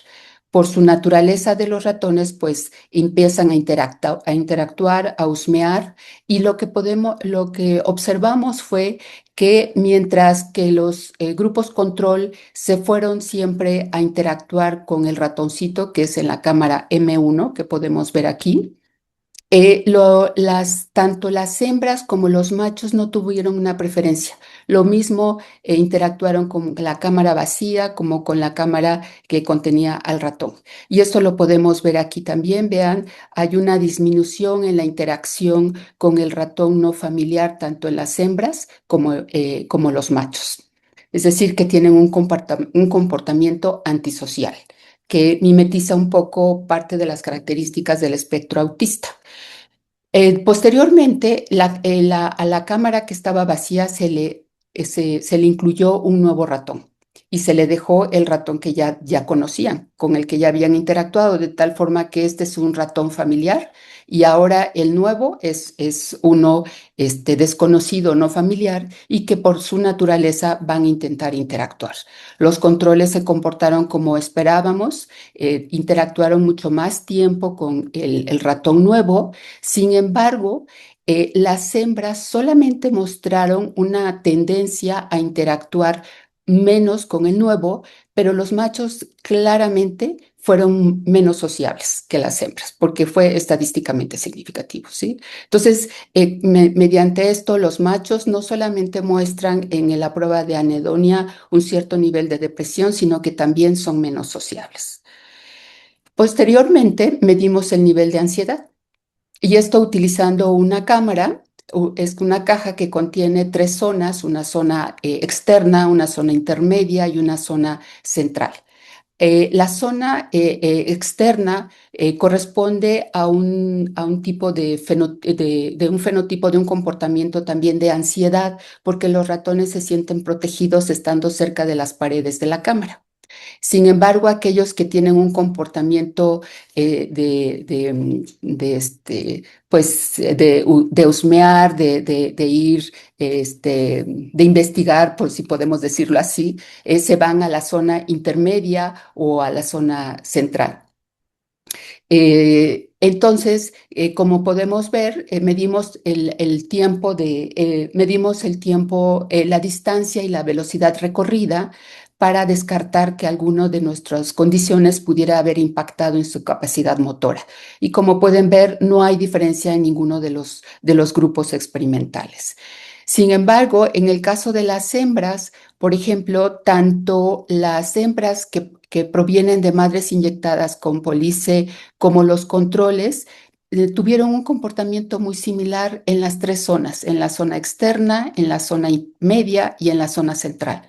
Por su naturaleza de los ratones, pues empiezan a interactuar, a husmear, y lo que observamos fue que mientras que los grupos control se fueron siempre a interactuar con el ratoncito, que es en la cámara M1, que podemos ver aquí, tanto las hembras como los machos no tuvieron una preferencia. Lo mismo interactuaron con la cámara vacía como con la cámara que contenía al ratón. Y esto lo podemos ver aquí también. Vean, hay una disminución en la interacción con el ratón no familiar, tanto en las hembras como los machos. Es decir, que tienen un comportamiento antisocial, que mimetiza un poco parte de las características del espectro autista. Posteriormente, a la cámara que estaba vacía se le incluyó un nuevo ratón y se le dejó el ratón que ya conocían, con el que ya habían interactuado, de tal forma que este es un ratón familiar y ahora el nuevo es uno desconocido, no familiar, y que por su naturaleza van a intentar interactuar. Los controles se comportaron como esperábamos, interactuaron mucho más tiempo con el ratón nuevo. Sin embargo, las hembras solamente mostraron una tendencia a interactuar menos con el nuevo, pero los machos claramente fueron menos sociables que las hembras, porque fue estadísticamente significativo, ¿sí? Entonces, mediante esto, los machos no solamente muestran en la prueba de anedonia un cierto nivel de depresión, sino que también son menos sociables. Posteriormente, medimos el nivel de ansiedad. Y esto utilizando una cámara, es una caja que contiene 3 zonas, una zona externa, una zona intermedia y una zona central. La zona externa corresponde a un tipo de un fenotipo de un comportamiento también de ansiedad, porque los ratones se sienten protegidos estando cerca de las paredes de la cámara. Sin embargo, aquellos que tienen un comportamiento de husmear, de ir, de investigar, por si podemos decirlo así, se van a la zona intermedia o a la zona central. Entonces, como podemos ver, medimos el tiempo, la distancia y la velocidad recorrida para descartar que alguno de nuestras condiciones pudiera haber impactado en su capacidad motora. Y como pueden ver, no hay diferencia en ninguno de los grupos experimentales. Sin embargo, en el caso de las hembras, por ejemplo, tanto las hembras que provienen de madres inyectadas con Poli-C como los controles tuvieron un comportamiento muy similar en las 3 zonas, en la zona externa, en la zona media y en la zona central.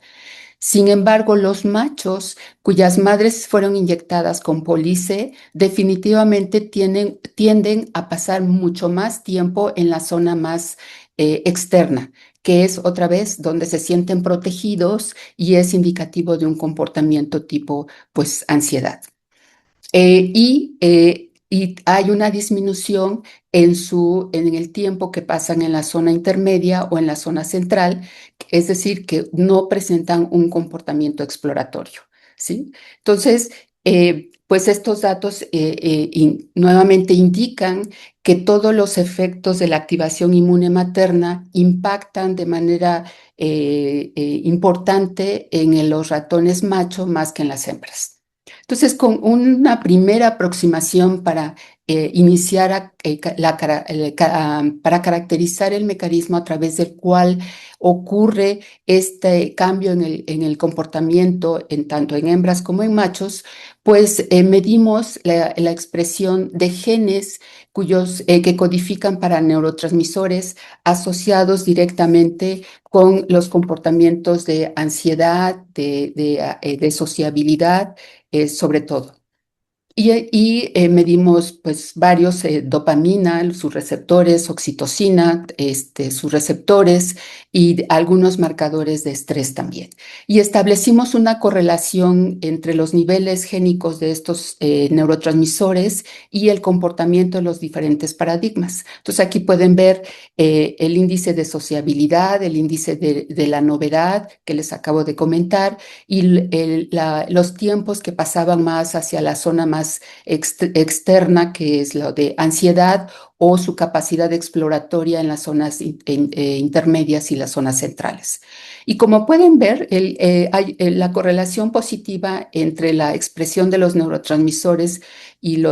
Sin embargo, los machos cuyas madres fueron inyectadas con Poli-C definitivamente tienden a pasar mucho más tiempo en la zona más externa, que es otra vez donde se sienten protegidos y es indicativo de un comportamiento tipo, pues, ansiedad. Y hay una disminución en el tiempo que pasan en la zona intermedia o en la zona central, es decir, que no presentan un comportamiento exploratorio, ¿sí? Entonces, pues estos datos nuevamente indican que todos los efectos de la activación inmune materna impactan de manera importante en los ratones macho más que en las hembras. Entonces, con una primera aproximación para iniciar para caracterizar el mecanismo a través del cual ocurre este cambio en el comportamiento tanto en hembras como en machos, pues medimos la expresión de genes que codifican para neurotransmisores asociados directamente con los comportamientos de ansiedad, de sociabilidad, sobre todo. Medimos pues varios, dopamina, sus receptores, oxitocina, sus receptores y algunos marcadores de estrés también. Y establecimos una correlación entre los niveles génicos de estos neurotransmisores y el comportamiento de los diferentes paradigmas. Entonces aquí pueden ver el índice de sociabilidad, el índice de la novedad que les acabo de comentar y los tiempos que pasaban más hacia la zona más externa, que es lo de ansiedad, o su capacidad exploratoria en las zonas intermedias y las zonas centrales. Y como pueden ver, hay la correlación positiva entre la expresión de los neurotransmisores y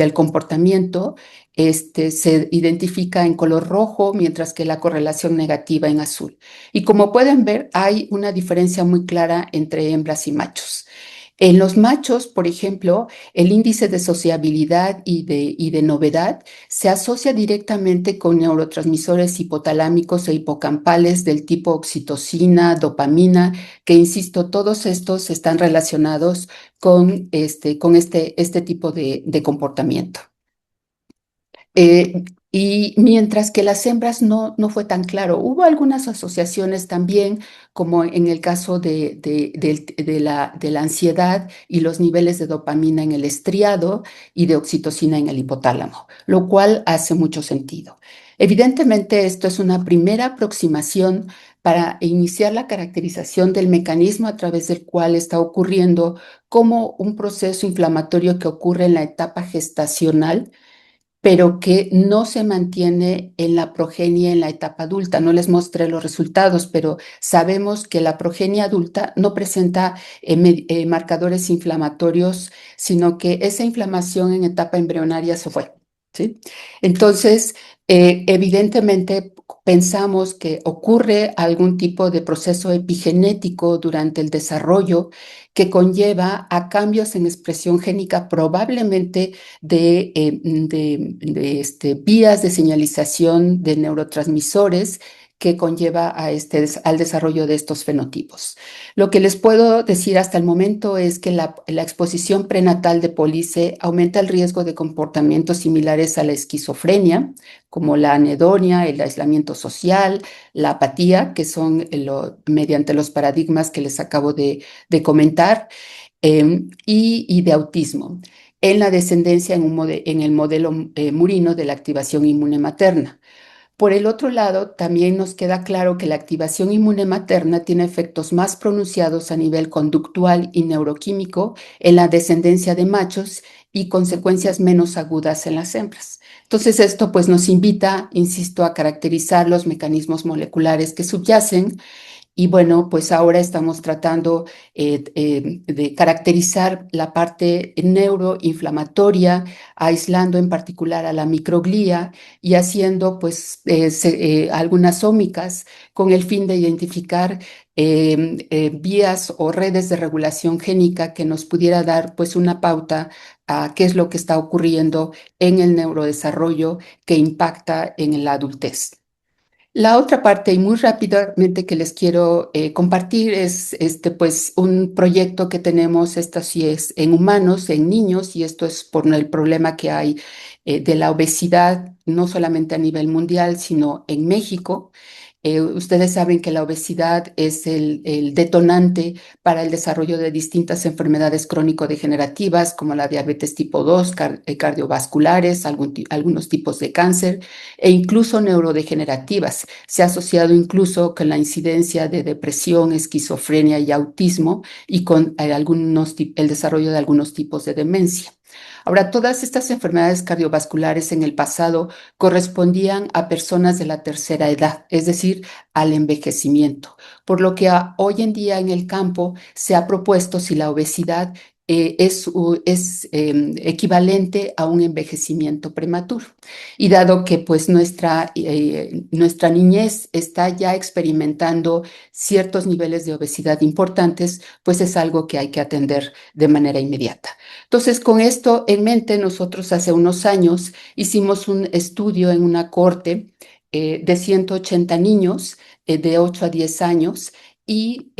el comportamiento se identifica en color rojo, mientras que la correlación negativa en azul. Y como pueden ver, hay una diferencia muy clara entre hembras y machos. En los machos, por ejemplo, el índice de sociabilidad y de novedad se asocia directamente con neurotransmisores hipotalámicos e hipocampales del tipo oxitocina, dopamina, que insisto, todos estos están relacionados con este tipo de comportamiento. Y mientras que las hembras no fue tan claro, hubo algunas asociaciones también, como en el caso de la ansiedad y los niveles de dopamina en el estriado y de oxitocina en el hipotálamo, lo cual hace mucho sentido. Evidentemente, esto es una primera aproximación para iniciar la caracterización del mecanismo a través del cual está ocurriendo como un proceso inflamatorio que ocurre en la etapa gestacional, pero que no se mantiene en la progenie en la etapa adulta. No les mostré los resultados, pero sabemos que la progenie adulta no presenta marcadores inflamatorios, sino que esa inflamación en etapa embrionaria se fue, ¿sí? Entonces, evidentemente, pensamos que ocurre algún tipo de proceso epigenético durante el desarrollo que conlleva a cambios en expresión génica, probablemente de vías de señalización de neurotransmisores que conlleva al desarrollo de estos fenotipos. Lo que les puedo decir hasta el momento es que la exposición prenatal de Police aumenta el riesgo de comportamientos similares a la esquizofrenia, como la anedonia, el aislamiento social, la apatía, que son mediante los paradigmas que les acabo de comentar, y de autismo en la descendencia en el modelo murino de la activación inmune materna. Por el otro lado, también nos queda claro que la activación inmune materna tiene efectos más pronunciados a nivel conductual y neuroquímico en la descendencia de machos y consecuencias menos agudas en las hembras. Entonces, esto pues nos invita, insisto, a caracterizar los mecanismos moleculares que subyacen. Y bueno, pues ahora estamos tratando de caracterizar la parte neuroinflamatoria, aislando en particular a la microglía y haciendo pues algunas ómicas con el fin de identificar vías o redes de regulación génica que nos pudiera dar pues una pauta a qué es lo que está ocurriendo en el neurodesarrollo que impacta en la adultez. La otra parte, y muy rápidamente que les quiero compartir, es pues un proyecto que tenemos, esto sí es en humanos, en niños, y esto es por el problema que hay de la obesidad, no solamente a nivel mundial, sino en México. Ustedes saben que la obesidad es el detonante para el desarrollo de distintas enfermedades crónico-degenerativas, como la diabetes tipo 2, cardiovasculares, algunos tipos de cáncer e incluso neurodegenerativas. Se ha asociado incluso con la incidencia de depresión, esquizofrenia y autismo y con el desarrollo de algunos tipos de demencia. Ahora, todas estas enfermedades cardiovasculares en el pasado correspondían a personas de la tercera edad, es decir, al envejecimiento, por lo que hoy en día en el campo se ha propuesto si la obesidad es equivalente a un envejecimiento prematuro. Y dado que pues nuestra niñez está ya experimentando ciertos niveles de obesidad importantes, pues es algo que hay que atender de manera inmediata. Entonces, con esto en mente, nosotros hace unos años hicimos un estudio en una corte de 180 niños de 8 a 10 años y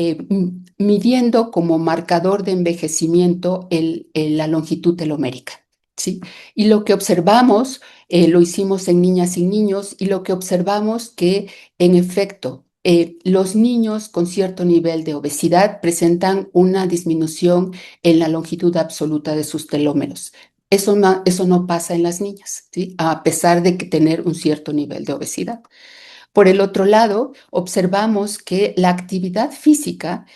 midiendo como marcador de envejecimiento la longitud telomérica, ¿sí? Y lo que observamos, lo hicimos en niñas y niños, y lo que observamos que, en efecto, los niños con cierto nivel de obesidad presentan una disminución en la longitud absoluta de sus telómeros. Eso no pasa en las niñas, ¿sí? A pesar de que tener un cierto nivel de obesidad. Por el otro lado, observamos que la actividad física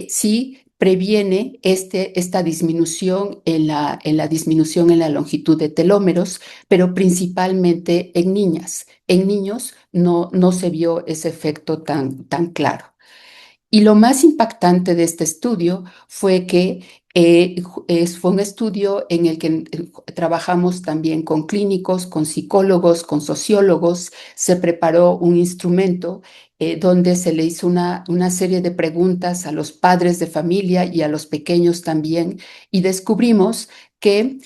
sí previene esta disminución en la disminución en la longitud de telómeros, pero principalmente en niñas. En niños no se vio ese efecto tan claro. Y lo más impactante de este estudio fue que fue un estudio en el que trabajamos también con clínicos, con psicólogos, con sociólogos. Se preparó un instrumento donde se le hizo una serie de preguntas a los padres de familia y a los pequeños también, y descubrimos que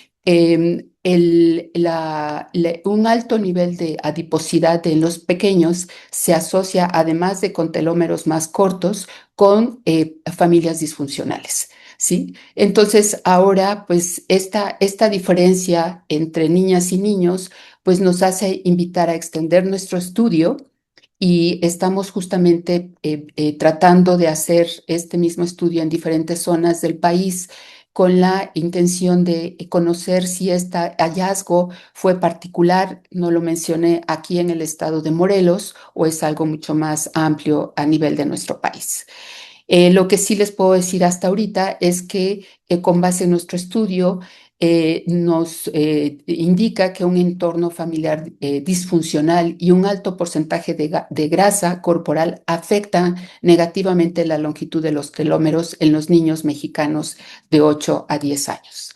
un alto nivel de adiposidad en los pequeños se asocia, además de con telómeros más cortos, con familias disfuncionales, ¿sí? Entonces, ahora, pues, esta diferencia entre niñas y niños, pues, nos hace invitar a extender nuestro estudio, y estamos justamente tratando de hacer este mismo estudio en diferentes zonas del país, con la intención de conocer si este hallazgo fue particular, no lo mencioné, aquí en el estado de Morelos, o es algo mucho más amplio a nivel de nuestro país. Lo que sí les puedo decir hasta ahorita es que con base en nuestro estudio nos indica que un entorno familiar disfuncional y un alto porcentaje de grasa corporal afectan negativamente la longitud de los telómeros en los niños mexicanos de 8 a 10 años.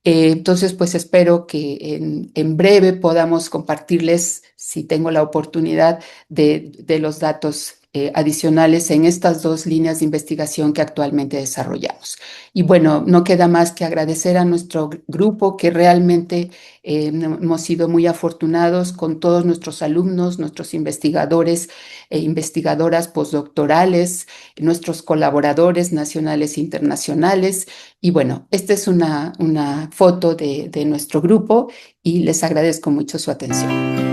Entonces, pues espero que en breve podamos compartirles, si tengo la oportunidad, de los datos adicionales en estas dos líneas de investigación que actualmente desarrollamos. Y bueno, no queda más que agradecer a nuestro grupo, que realmente hemos sido muy afortunados con todos nuestros alumnos, nuestros investigadores e investigadoras postdoctorales, nuestros colaboradores nacionales e internacionales. Y bueno, esta es una foto de nuestro grupo, y les agradezco mucho su atención.